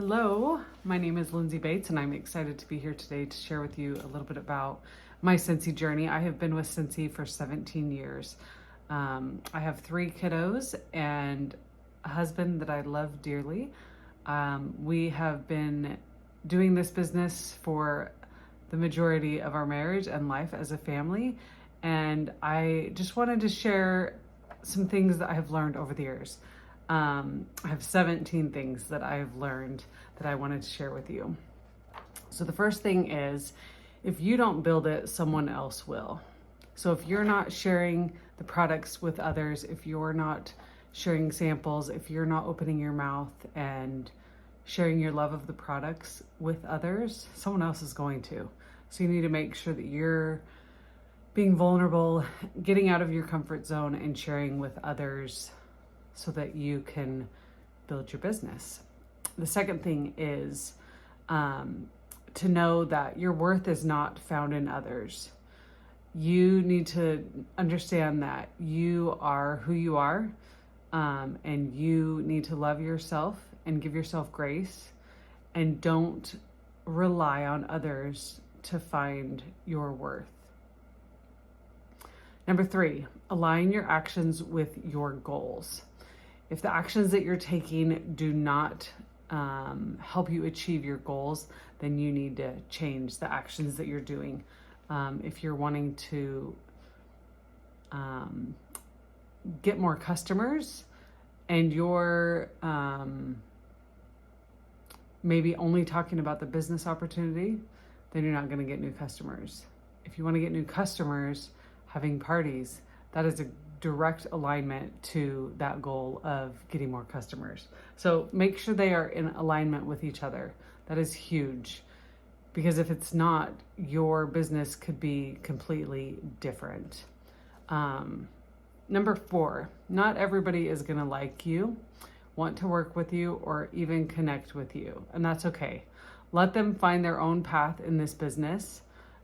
Hello, my name is Lindsay Bates and I'm excited to be here today to share with you a little bit about my Scentsy journey. I have been with Scentsy for 17 years. I have 3 kiddos and a husband that I love dearly. We have been doing this business for the majority of our marriage and life as a family, and I just wanted to share some things that I have learned over the years. I have 17 things that I've learned that I wanted to share with you. So the first thing is, if you don't build it, someone else will. So if you're not sharing the products with others, if you're not sharing samples, if you're not opening your mouth and sharing your love of the products with others, someone else is going to. So you need to make sure that you're being vulnerable, getting out of your comfort zone and sharing with others so that you can build your business. The second thing is to know that your worth is not found in others. You need to understand that you are who you are, and you need to love yourself and give yourself grace, and don't rely on others to find your worth. Number 3, align your actions with your goals. If the actions that you're taking do not help you achieve your goals, then you need to change the actions that you're doing. If you're wanting to get more customers and you're maybe only talking about the business opportunity, then you're not going to get new customers. If you want to get new customers, having parties, that is a direct alignment to that goal of getting more customers. So make sure they are in alignment with each other. That is huge, because if it's not, your business could be completely different. Number 4, not everybody is going to like you, want to work with you, or even connect with you, and that's okay. Let them find their own path in this business.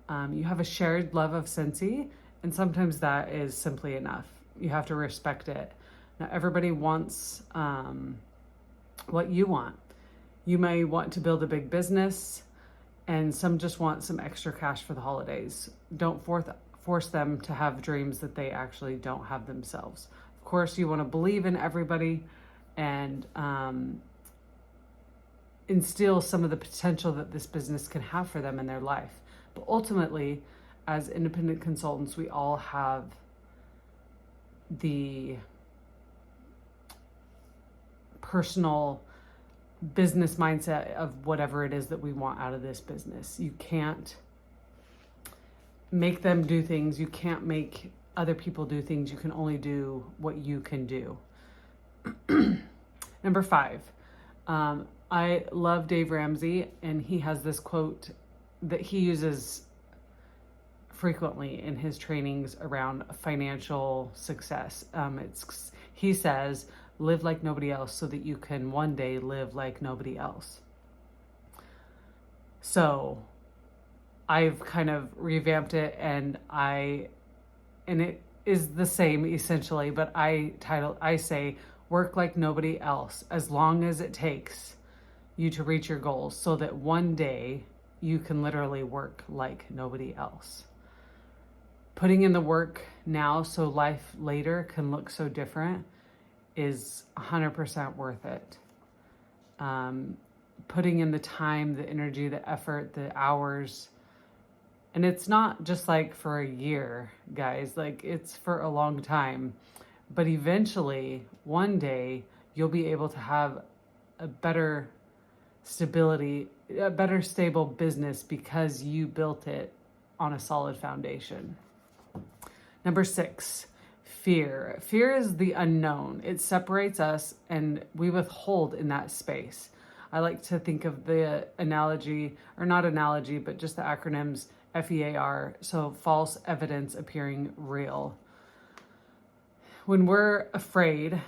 You have a shared love of Scentsy, and sometimes that is simply enough. You have to respect it. Now, everybody wants what you want. You may want to build a big business, and some just want some extra cash for the holidays. Don't force them to have dreams that they actually don't have themselves. Of course, you want to believe in everybody and instill some of the potential that this business can have for them in their life. But ultimately, as independent consultants, we all have the personal business mindset of whatever it is that we want out of this business. You can't make them do things. You can't make other people do things. You can only do what you can do. Number 5, I love Dave Ramsey, and he has this quote that he uses frequently in his trainings around financial success. He says, live like nobody else so that you can one day live like nobody else. So I've kind of revamped it, and it is the same essentially, but I say, work like nobody else as long as it takes you to reach your goals, so that one day you can literally work like nobody else. Putting in the work now so life later can look so different is 100% worth it. Putting in the time, the energy, the effort, the hours. And it's not just like for a year, guys, like it's for a long time. But eventually, one day, you'll be able to have a better stability, a better stable business because you built it on a solid foundation. Number 6, fear. Fear is the unknown. It separates us, and we withhold in that space. I like to think of the analogy, or not analogy, but just the acronyms FEAR, so false evidence appearing real. When we're afraid,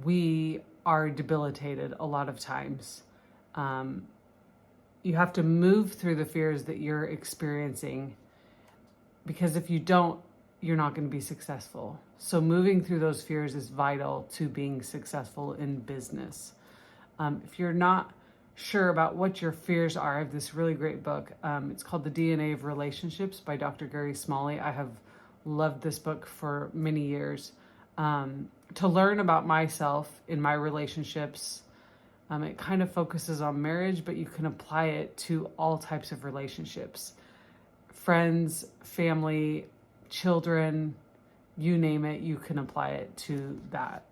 we are debilitated a lot of times. You have to move through the fears that you're experiencing, because if you don't, you're not going to be successful. So moving through those fears is vital to being successful in business. If you're not sure about what your fears are, I have this really great book. It's called The DNA of Relationships by Dr. Gary Smalley. I have loved this book for many years. To learn about myself in my relationships, it kind of focuses on marriage, but you can apply it to all types of relationships. Friends, family, children, you name it, you can apply it to that.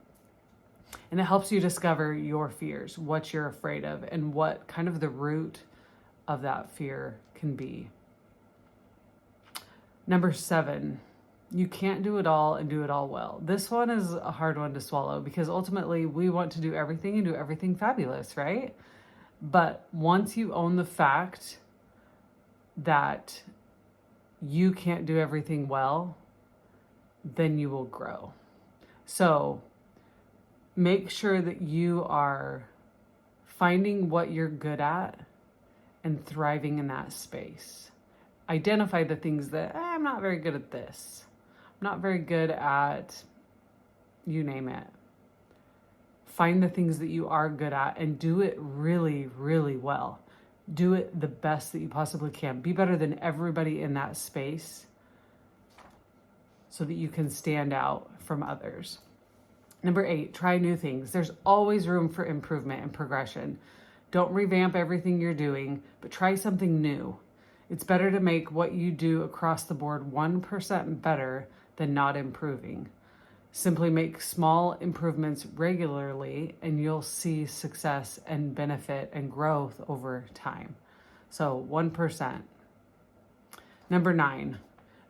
And it helps you discover your fears, what you're afraid of, and what kind of the root of that fear can be. Number 7, you can't do it all and do it all well. This one is a hard one to swallow because ultimately we want to do everything and do everything fabulous, right? But once you own the fact that you can't do everything well, then you will grow. So make sure that you are finding what you're good at and thriving in that space. Identify the things that I'm not very good at this. I'm not very good at, you name it. Find the things that you are good at and do it really, really well. Do it the best that you possibly can. Be better than everybody in that space so that you can stand out from others. Number 8, try new things. There's always room for improvement and progression. Don't revamp everything you're doing, but try something new. It's better to make what you do across the board 1% better than not improving. Simply make small improvements regularly and you'll see success and benefit and growth over time. So 1%. Number 9,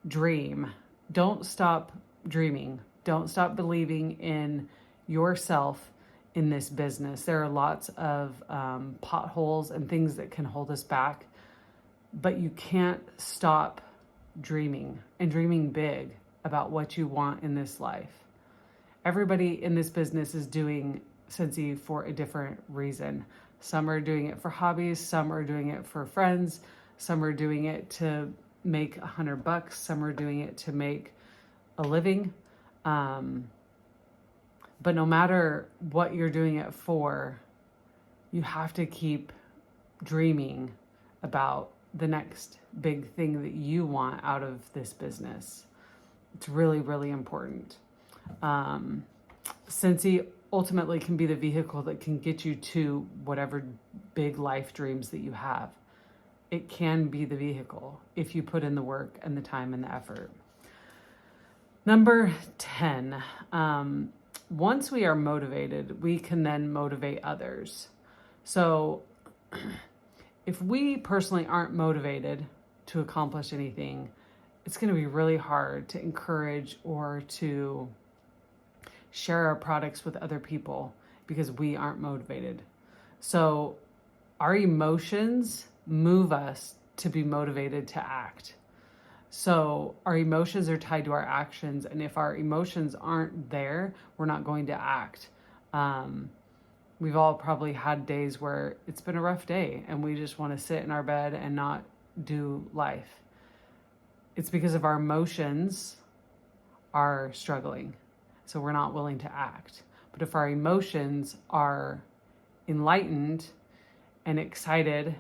dream. Don't stop dreaming. Don't stop believing in yourself in this business. There are lots of potholes and things that can hold us back, but you can't stop dreaming and dreaming big about what you want in this life. Everybody in this business is doing Scentsy for a different reason. Some are doing it for hobbies, some are doing it for friends, some are doing it to make $100, some are doing it to make a living. But no matter what you're doing it for, you have to keep dreaming about the next big thing that you want out of this business. It's really, really important. Scentsy ultimately can be the vehicle that can get you to whatever big life dreams that you have. It can be the vehicle if you put in the work and the time and the effort. Number 10, once we are motivated, we can then motivate others. So if we personally aren't motivated to accomplish anything, it's going to be really hard to encourage or to share our products with other people because we aren't motivated. So our emotions move us to be motivated to act. So our emotions are tied to our actions, and if our emotions aren't there, we're not going to act. We've all probably had days where it's been a rough day and we just want to sit in our bed and not do life. It's because of our emotions are struggling, so we're not willing to act. But if our emotions are enlightened and excited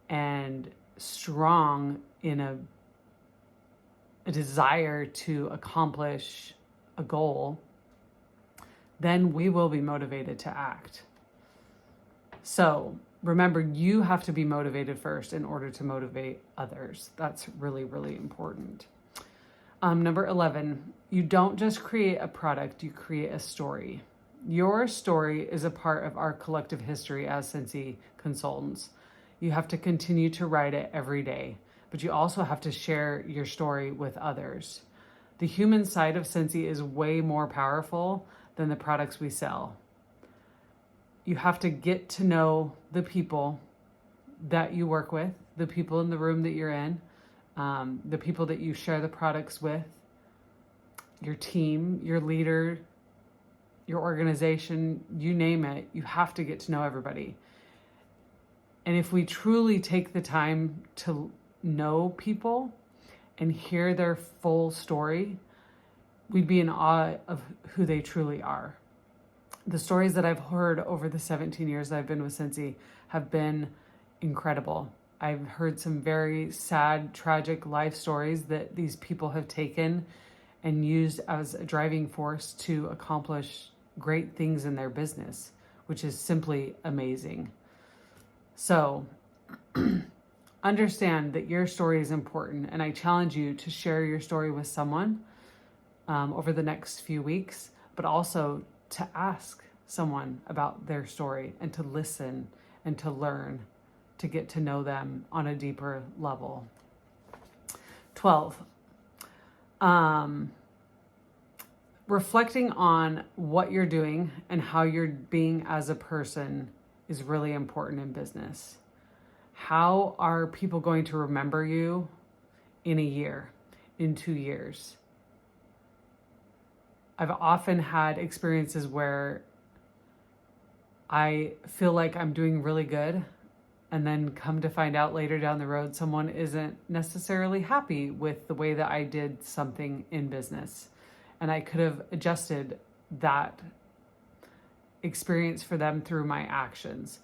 and strong in a desire to accomplish a goal, then we will be motivated to act. So remember, you have to be motivated first in order to motivate others. That's really, really important. Number 11, you don't just create a product, you create a story. Your story is a part of our collective history as Scentsy consultants. You have to continue to write it every day, but you also have to share your story with others. The human side of Scentsy is way more powerful than the products we sell. You have to get to know the people that you work with, the people in the room that you're in, the people that you share the products with, your team, your leader, your organization, you name it. You have to get to know everybody. And if we truly take the time to know people and hear their full story, we'd be in awe of who they truly are. The stories that I've heard over the 17 years that I've been with Scentsy have been incredible. I've heard some very sad, tragic life stories that these people have taken and used as a driving force to accomplish great things in their business, which is simply amazing. So understand that your story is important, and I challenge you to share your story with someone over the next few weeks, but also to ask someone about their story and to listen and to learn, to get to know them on a deeper level. 12, reflecting on what you're doing and how you're being as a person is really important in business. How are people going to remember you in a year, in 2 years? I've often had experiences where I feel like I'm doing really good, and then come to find out later down the road, someone isn't necessarily happy with the way that I did something in business. And I could have adjusted that experience for them through my actions.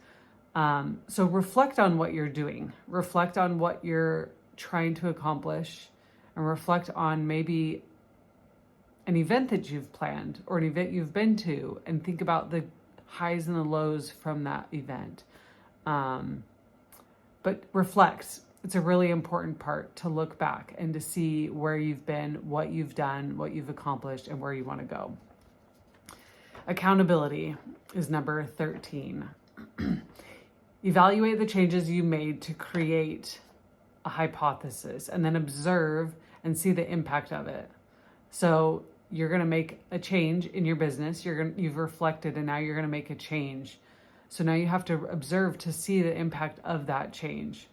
So reflect on what you're doing, reflect on what you're trying to accomplish, and reflect on maybe an event that you've planned or an event you've been to, and think about the highs and the lows from that event. But reflect. It's a really important part to look back and to see where you've been, what you've done, what you've accomplished, and where you want to go. Accountability is number 13. Evaluate the changes you made to create a hypothesis, and then observe and see the impact of it. So you're going to make a change in your business. You've reflected, and now you're going to make a change. So now you have to observe to see the impact of that change.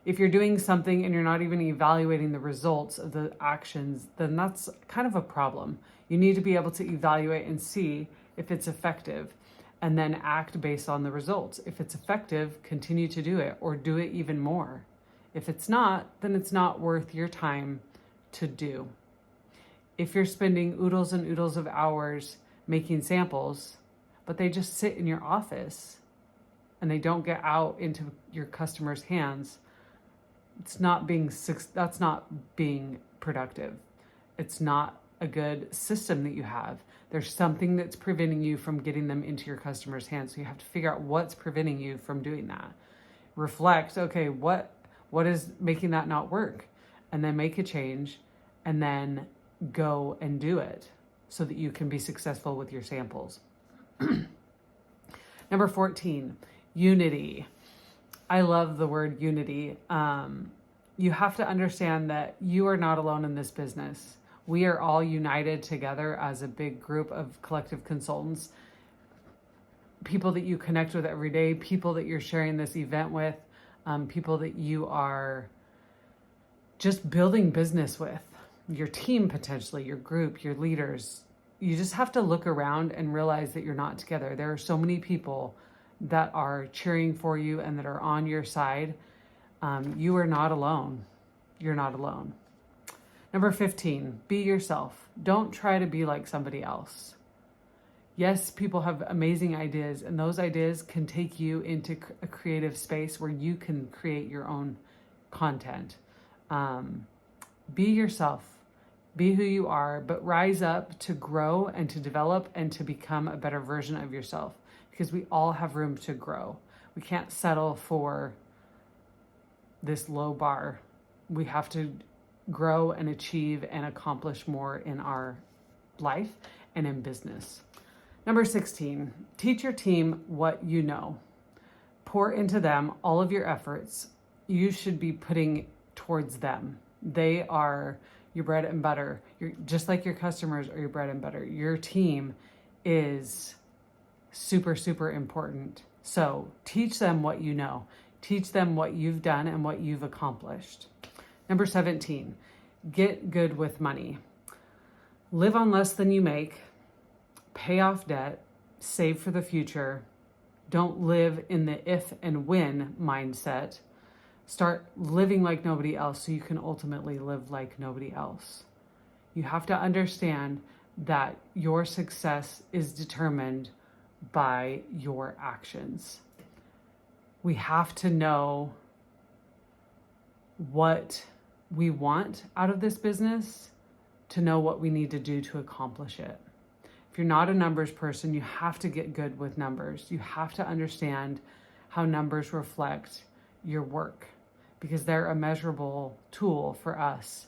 If you're doing something and you're not even evaluating the results of the actions, then that's kind of a problem. You need to be able to evaluate and see if it's effective, and then act based on the results. If it's effective, continue to do it, or do it even more. If it's not, then it's not worth your time to do. If you're spending oodles and oodles of hours making samples, but they just sit in your office and they don't get out into your customers' hands, that's not being productive. It's not a good system that you have. There's something that's preventing you from getting them into your customers' hands. So you have to figure out what's preventing you from doing that. Reflect, okay, what is making that not work? And then make a change, and then go and do it so that you can be successful with your samples. Number 14, unity. I love the word unity. You have to understand that you are not alone in this business. We are all united together as a big group of collective consultants, people that you connect with every day, people that you're sharing this event with, people that you are just building business with, your team potentially, your group, your leaders. You just have to look around and realize that you're not together. There are so many people that are cheering for you and that are on your side. You are not alone. You're not alone. Number 15, be yourself. Don't try to be like somebody else. Yes, people have amazing ideas, and those ideas can take you into a creative space where you can create your own content. Be yourself. Be who you are, but rise up to grow and to develop and to become a better version of yourself, because we all have room to grow. We can't settle for this low bar. We have to grow and achieve and accomplish more in our life and in business. Number 16, teach your team what you know. Pour into them all of your efforts. You should be putting towards them. They are your bread and butter. You're just like your customers are your bread and butter. Your team is super, super important. So teach them what you know. Teach them what you've done and what you've accomplished. Number 17, get good with money. Live on less than you make. Pay off debt. Save for the future. Don't live in the if and when mindset. Start living like nobody else so you can ultimately live like nobody else. You have to understand that your success is determined by your actions. We have to know what we want out of this business to know what we need to do to accomplish it. If you're not a numbers person, you have to get good with numbers. You have to understand how numbers reflect your work, because they're a measurable tool for us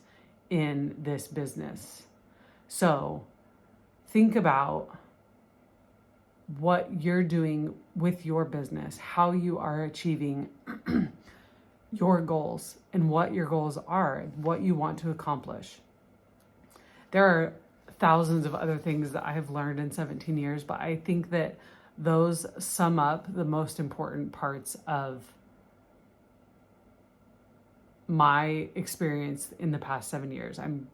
in this business. So think about what you're doing with your business, how you are achieving your goals, and what your goals are, what you want to accomplish. There are thousands of other things that I have learned in 17 years, but I think that those sum up the most important parts of my experience in the past 7 years. I'm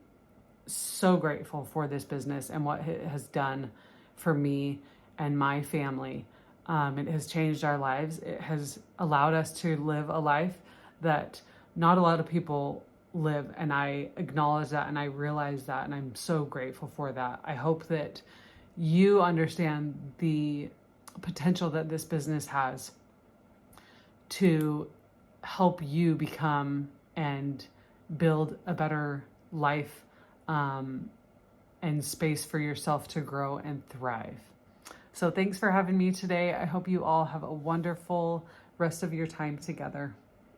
so grateful for this business and what it has done for me and my family. It has changed our lives. It has allowed us to live a life that not a lot of people live, and I acknowledge that and I realize that, and I'm so grateful for that. I hope that you understand the potential that this business has to help you become and build a better life and space for yourself to grow and thrive. So thanks for having me today. I hope you all have a wonderful rest of your time together.